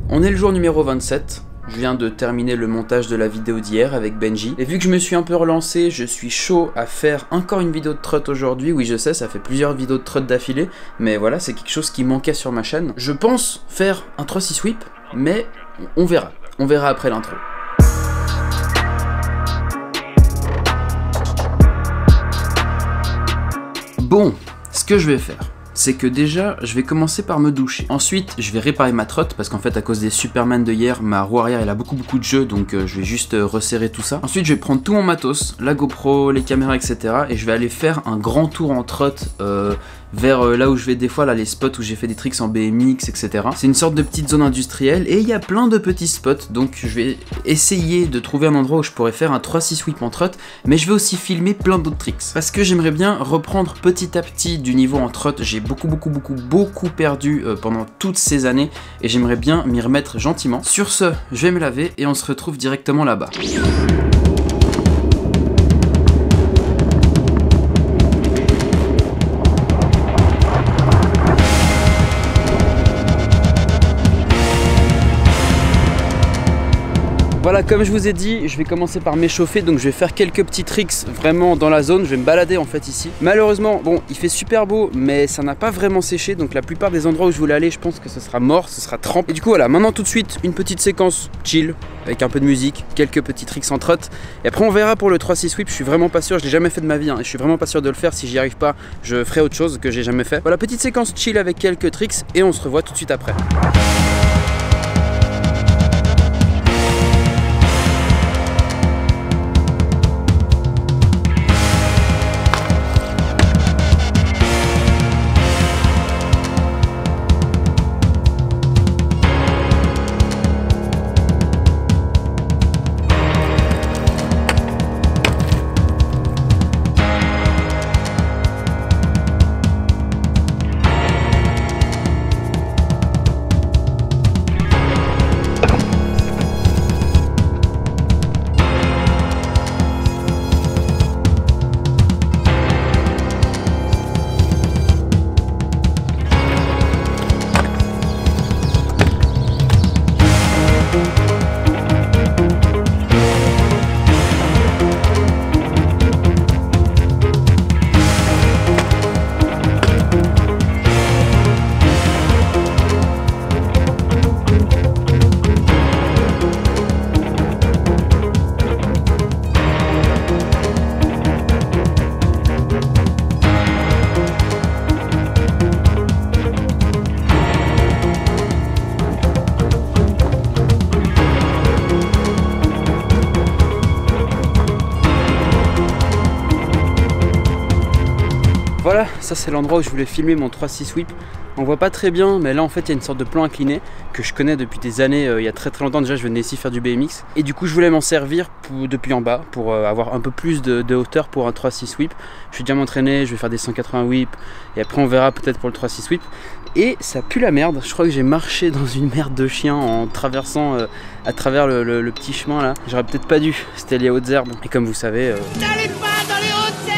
On est le jour numéro 27. Je viens de terminer le montage de la vidéo d'hier avec Benji. Et vu que je me suis un peu relancé, je suis chaud à faire encore une vidéo de trot aujourd'hui. Oui, je sais, ça fait plusieurs vidéos de trot d'affilée. Mais voilà, c'est quelque chose qui manquait sur ma chaîne. Je pense faire un 3-6 sweep, mais on verra. On verra après l'intro. Bon, ce que je vais faire, c'est que déjà, je vais commencer par me doucher. Ensuite, je vais réparer ma trotte, parce qu'en fait, à cause des Superman de hier, ma roue arrière, elle a beaucoup de jeux, donc je vais juste resserrer tout ça. Ensuite, je vais prendre tout mon matos, la GoPro, les caméras, etc. Et je vais aller faire un grand tour en trotte vers là où je vais des fois, là, les spots où j'ai fait des tricks en BMX, etc. C'est une sorte de petite zone industrielle, et il y a plein de petits spots, donc je vais essayer de trouver un endroit où je pourrais faire un 3-6 sweep en trotte, mais je vais aussi filmer plein d'autres tricks. Parce que j'aimerais bien reprendre petit à petit du niveau en trotte. J'ai beaucoup perdu pendant toutes ces années et j'aimerais bien m'y remettre gentiment. Sur ce, je vais me laver et on se retrouve directement là-bas. Voilà, comme je vous ai dit, je vais commencer par m'échauffer, donc je vais faire quelques petits tricks vraiment dans la zone. Je vais me balader en fait ici. Malheureusement, bon, il fait super beau, mais ça n'a pas vraiment séché, donc la plupart des endroits où je voulais aller, je pense que ce sera mort, ce sera trempe. Et du coup voilà, maintenant tout de suite, une petite séquence chill, avec un peu de musique, quelques petits tricks en trotte. Et après on verra pour le 3-6 sweep, je suis vraiment pas sûr, je l'ai jamais fait de ma vie, et je suis vraiment pas sûr de le faire. Si j'y arrive pas, je ferai autre chose que j'ai jamais fait. Voilà, petite séquence chill avec quelques tricks, et on se revoit tout de suite après. Voilà, ça c'est l'endroit où je voulais filmer mon 3-6 sweep. On voit pas très bien, mais là en fait il y a une sorte de plan incliné que je connais depuis des années, il y a très longtemps déjà. Je venais ici faire du BMX et du coup je voulais m'en servir depuis en bas pour avoir un peu plus de hauteur pour un 3-6 sweep. Je vais déjà m'entraîner, je vais faire des 180 whips et après on verra peut-être pour le 3-6 sweep. Et ça pue la merde, je crois que j'ai marché dans une merde de chien en traversant à travers le petit chemin là. J'aurais peut-être pas dû, c'était les hautes herbes et comme vous savez... N'allez pas dans les hautes herbes!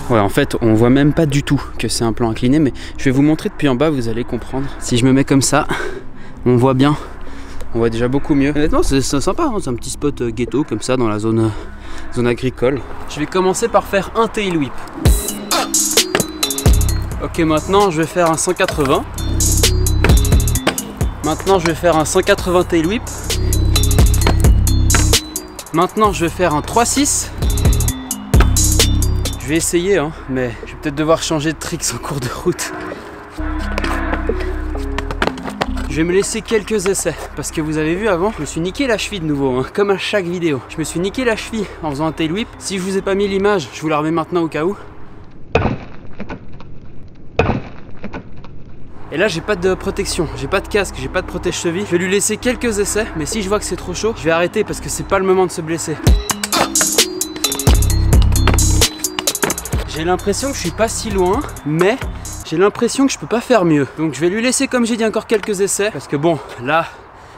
Ouais, en fait on voit même pas du tout que c'est un plan incliné, mais je vais vous montrer depuis en bas, vous allez comprendre. Si je me mets comme ça, on voit bien, on voit déjà beaucoup mieux. Honnêtement c'est sympa, hein, c'est un petit spot ghetto comme ça dans la zone agricole. Je vais commencer par faire un tail whip. Ok, maintenant je vais faire un 180. Maintenant je vais faire un 180 tail whip. Maintenant je vais faire un 3-6. Je vais essayer, hein, mais je vais peut-être devoir changer de tricks en cours de route. Je vais me laisser quelques essais, parce que vous avez vu avant, je me suis niqué la cheville de nouveau, hein, comme à chaque vidéo. Je me suis niqué la cheville en faisant un tail whip. Si je vous ai pas mis l'image, je vous la remets maintenant au cas où. Et là j'ai pas de protection, j'ai pas de casque, j'ai pas de protège-cheville. Je vais lui laisser quelques essais, mais si je vois que c'est trop chaud, je vais arrêter parce que c'est pas le moment de se blesser. J'ai l'impression que je suis pas si loin, mais j'ai l'impression que je peux pas faire mieux. Donc je vais lui laisser, comme j'ai dit, encore quelques essais. Parce que bon, là,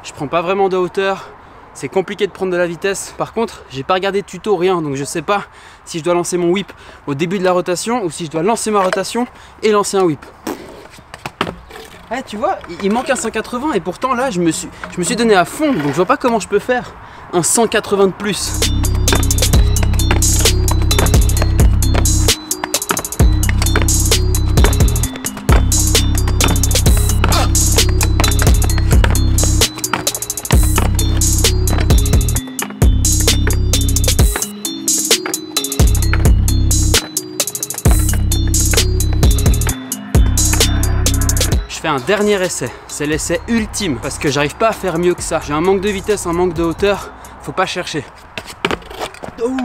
je prends pas vraiment de hauteur. C'est compliqué de prendre de la vitesse. Par contre, j'ai pas regardé de tuto, rien. Donc je sais pas si je dois lancer mon whip au début de la rotation ou si je dois lancer ma rotation et lancer un whip. Ah, tu vois, il manque un 180 et pourtant là je me suis donné à fond, donc je vois pas comment je peux faire un 180 de plus. Je fais un dernier essai, c'est l'essai ultime parce que j'arrive pas à faire mieux que ça. J'ai un manque de vitesse, un manque de hauteur, faut pas chercher. Ouh.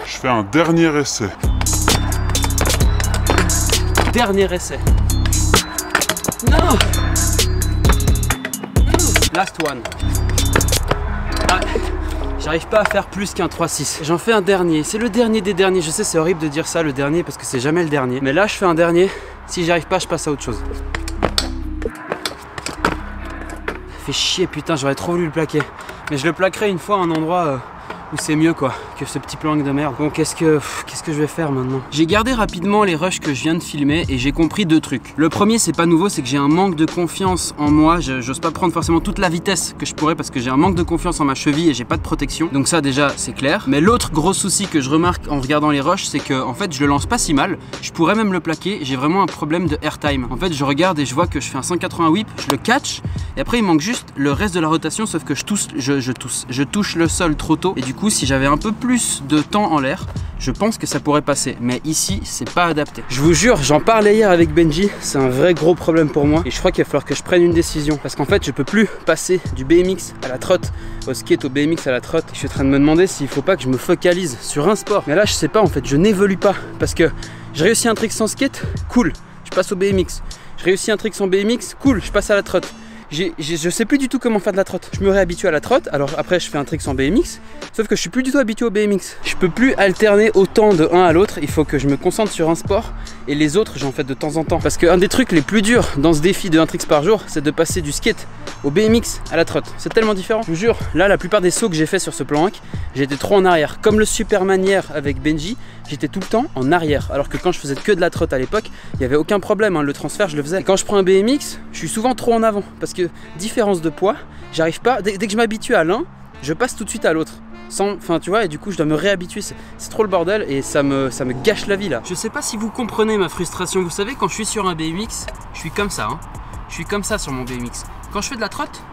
Je fais un dernier essai. Dernier essai. Non. Last one. Ah, j'arrive pas à faire plus qu'un 3-6. J'en fais un dernier, c'est le dernier des derniers. Je sais, c'est horrible de dire ça, le dernier, parce que c'est jamais le dernier. Mais là, je fais un dernier. Si j'y arrive pas, je passe à autre chose. Fait chier, putain, j'aurais trop voulu le plaquer. Mais je le plaquerai une fois à un endroit où c'est mieux quoi que ce petit plank de merde. Bon, qu'est-ce que je vais faire maintenant? J'ai gardé rapidement les rushs que je viens de filmer et j'ai compris deux trucs. Le premier, c'est pas nouveau, c'est que j'ai un manque de confiance en moi. J'ose pas prendre forcément toute la vitesse que je pourrais parce que j'ai un manque de confiance en ma cheville et j'ai pas de protection. Donc ça déjà, c'est clair. Mais l'autre gros souci que je remarque en regardant les rushs, c'est que en fait, je le lance pas si mal. Je pourrais même le plaquer. J'ai vraiment un problème de airtime. En fait, je regarde et je vois que je fais un 180 whip, je le catch et après il manque juste le reste de la rotation, sauf que je touche le sol trop tôt et du coup, si j'avais un peu plus de temps en l'air, je pense que ça pourrait passer. Mais ici, c'est pas adapté. Je vous jure, j'en parlais hier avec Benji, c'est un vrai gros problème pour moi. Et je crois qu'il va falloir que je prenne une décision. Parce qu'en fait, je peux plus passer du BMX à la trotte, au skate, au BMX à la trotte. Je suis en train de me demander s'il faut pas que je me focalise sur un sport. Mais là, je sais pas, en fait, je n'évolue pas. Parce que je réussis un trick sans skate, cool, je passe au BMX. Je réussis un trick sans BMX, cool, je passe à la trotte. Je sais plus du tout comment faire de la trotte. Je me réhabitue à la trotte, alors après je fais un trick sans BMX, sauf que je suis plus du tout habitué au BMX. Je peux plus alterner autant de un à l'autre, il faut que je me concentre sur un sport et les autres j'en fais de temps en temps. Parce qu'un des trucs les plus durs dans ce défi de 1 tricks par jour, c'est de passer du skate au BMX à la trotte. C'est tellement différent. Je vous jure, là la plupart des sauts que j'ai fait sur ce plan 1, j'étais trop en arrière. Comme le Superman hier avec Benji, j'étais tout le temps en arrière. Alors que quand je faisais que de la trotte à l'époque, il n'y avait aucun problème, hein. Le transfert je le faisais. Et quand je prends un BMX, je suis souvent trop en avant parce que différence de poids, j'arrive pas, dès que je m'habitue à l'un, je passe tout de suite à l'autre. Enfin tu vois, et du coup je dois me réhabituer, c'est trop le bordel et ça me gâche la vie là. Je sais pas si vous comprenez ma frustration, vous savez quand je suis sur un BMX, je suis comme ça, hein. Je suis comme ça sur mon BMX. Quand je fais de la trotte,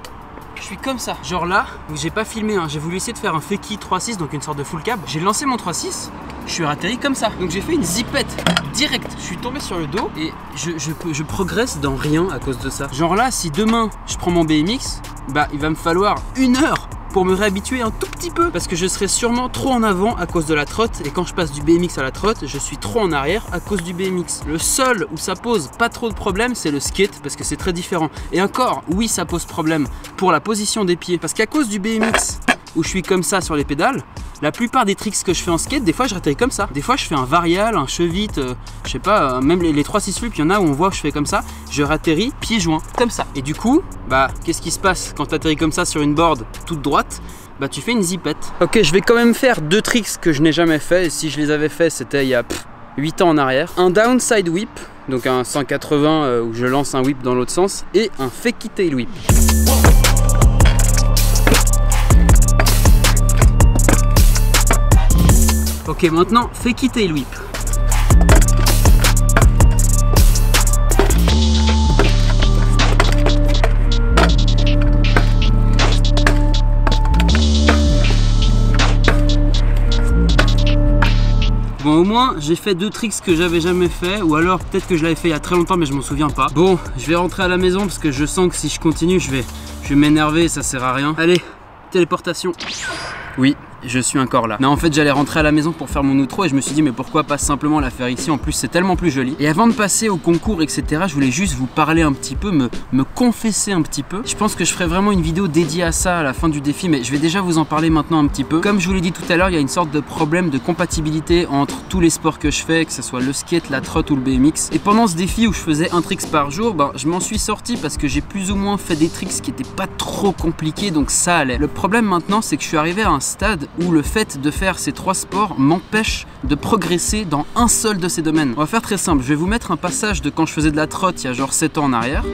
je suis comme ça. Genre là, j'ai pas filmé, hein. J'ai voulu essayer de faire un fakie 3-6, donc une sorte de full cab. J'ai lancé mon 3-6, je suis atterri comme ça. Donc j'ai fait une zipette direct. Je suis tombé sur le dos et je progresse dans rien à cause de ça. Genre là, si demain je prends mon BMX, bah il va me falloir 1 heure pour me réhabituer un tout petit peu parce que je serai sûrement trop en avant à cause de la trotte et quand je passe du BMX à la trotte, je suis trop en arrière à cause du BMX. Le seul où ça pose pas trop de problème, c'est le skate parce que c'est très différent. Et encore, oui, ça pose problème pour la position des pieds parce qu'à cause du BMX où je suis comme ça sur les pédales, la plupart des tricks que je fais en skate, des fois je atterris comme ça. Des fois je fais un varial, un chevite, je sais pas, même les 3-6 flips, il y en a où on voit que je fais comme ça. Je ratterris pieds joints, comme ça. Et du coup, bah qu'est-ce qui se passe quand tu atterris comme ça sur une board toute droite? Bah tu fais une zipette. Ok, je vais quand même faire 2 tricks que je n'ai jamais fait. Et si je les avais fait, c'était il y a 8 ans en arrière. Un downside whip, donc un 180 où je lance un whip dans l'autre sens. Et un fakie tail whip. Ok, maintenant, fakie tail whip. Bon, au moins, j'ai fait 2 tricks que j'avais jamais fait, ou alors peut-être que je l'avais fait il y a très longtemps, mais je m'en souviens pas. Bon, je vais rentrer à la maison parce que je sens que si je continue, je vais m'énerver et ça sert à rien. Allez, téléportation. Oui, je suis encore là. Non, en fait, j'allais rentrer à la maison pour faire mon outro et je me suis dit, mais pourquoi pas simplement la faire ici? En plus, c'est tellement plus joli. Et avant de passer au concours, etc., je voulais juste vous parler un petit peu, me confesser un petit peu. Je pense que je ferai vraiment une vidéo dédiée à ça à la fin du défi, mais je vais déjà vous en parler maintenant un petit peu. Comme je vous l'ai dit tout à l'heure, il y a une sorte de problème de compatibilité entre tous les sports que je fais, que ce soit le skate, la trotte ou le BMX. Et pendant ce défi où je faisais 1 tricks par jour, ben, je m'en suis sorti parce que j'ai plus ou moins fait des tricks qui étaient pas trop compliqués, donc ça allait. Le problème maintenant, c'est que je suis arrivé à un stade où le fait de faire ces 3 sports m'empêche de progresser dans un seul de ces domaines. On va faire très simple, je vais vous mettre un passage de quand je faisais de la trotte il y a genre 7 ans en arrière.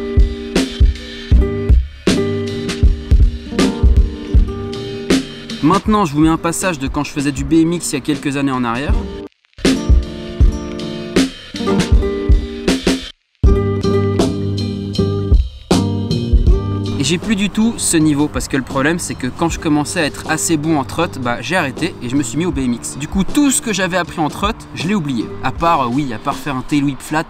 Maintenant, je vous mets un passage de quand je faisais du BMX il y a quelques années en arrière. Et j'ai plus du tout ce niveau parce que le problème c'est que quand je commençais à être assez bon en trotte, bah j'ai arrêté et je me suis mis au BMX. Du coup, tout ce que j'avais appris en trotte, je l'ai oublié. À part faire un tail whip flat.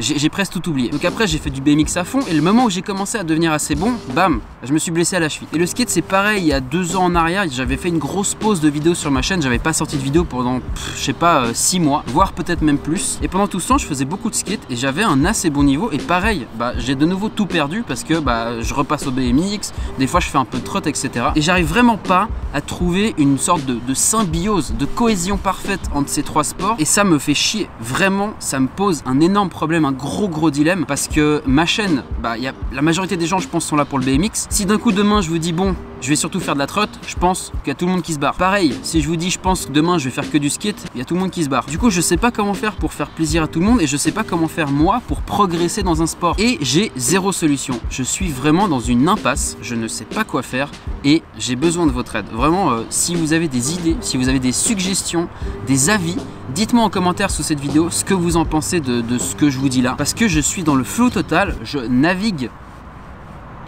J'ai presque tout oublié. Donc après j'ai fait du BMX à fond et le moment où j'ai commencé à devenir assez bon, bam, je me suis blessé à la cheville. Et le skate c'est pareil, il y a 2 ans en arrière, j'avais fait une grosse pause de vidéos sur ma chaîne, j'avais pas sorti de vidéo pendant, je sais pas, 6 mois, voire peut-être même plus. Et pendant tout ce temps je faisais beaucoup de skate et j'avais un assez bon niveau et pareil, bah j'ai de nouveau tout perdu parce que bah je repasse au BMX, des fois je fais un peu de trotte, etc. Et j'arrive vraiment pas à trouver une sorte de symbiose, de cohésion parfaite entre ces 3 sports et ça me fait chier. Vraiment, ça me pose un énorme problème, un gros dilemme parce que ma chaîne, bah, la majorité des gens je pense sont là pour le BMX. Si d'un coup demain je vous dis bon, je vais surtout faire de la trotte, je pense qu'il y a tout le monde qui se barre. Pareil, si je vous dis je pense que demain je vais faire que du skate, il y a tout le monde qui se barre. Du coup je sais pas comment faire pour faire plaisir à tout le monde et je sais pas comment faire moi pour progresser dans un sport. Et j'ai zéro solution. Je suis vraiment dans une impasse, je ne sais pas quoi faire et j'ai besoin de votre aide. Vraiment, si vous avez des idées, si vous avez des suggestions, des avis, dites-moi en commentaire sous cette vidéo ce que vous en pensez de ce que je vous dis là. Parce que je suis dans le flou total, je navigue.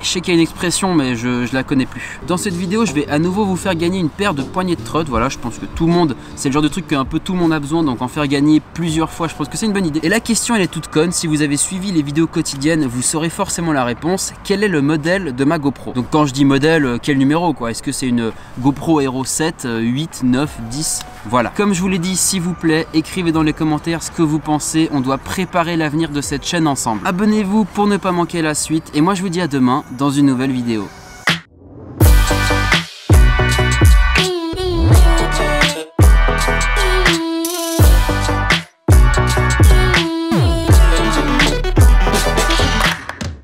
Je sais qu'il y a une expression mais je la connais plus. Dans cette vidéo je vais à nouveau vous faire gagner une paire de poignées de trotte. Voilà, je pense que tout le monde, c'est le genre de truc qu'un peu tout le monde a besoin, donc en faire gagner plusieurs fois je pense que c'est une bonne idée. Et la question elle est toute conne, si vous avez suivi les vidéos quotidiennes vous saurez forcément la réponse. Quel est le modèle de ma GoPro? Donc quand je dis modèle, quel numéro quoi? Est-ce que c'est une GoPro Hero 7, 8, 9, 10? Voilà. Comme je vous l'ai dit, s'il vous plaît, écrivez dans les commentaires ce que vous pensez, on doit préparer l'avenir de cette chaîne ensemble. Abonnez-vous pour ne pas manquer la suite et moi je vous dis à demain dans une nouvelle vidéo.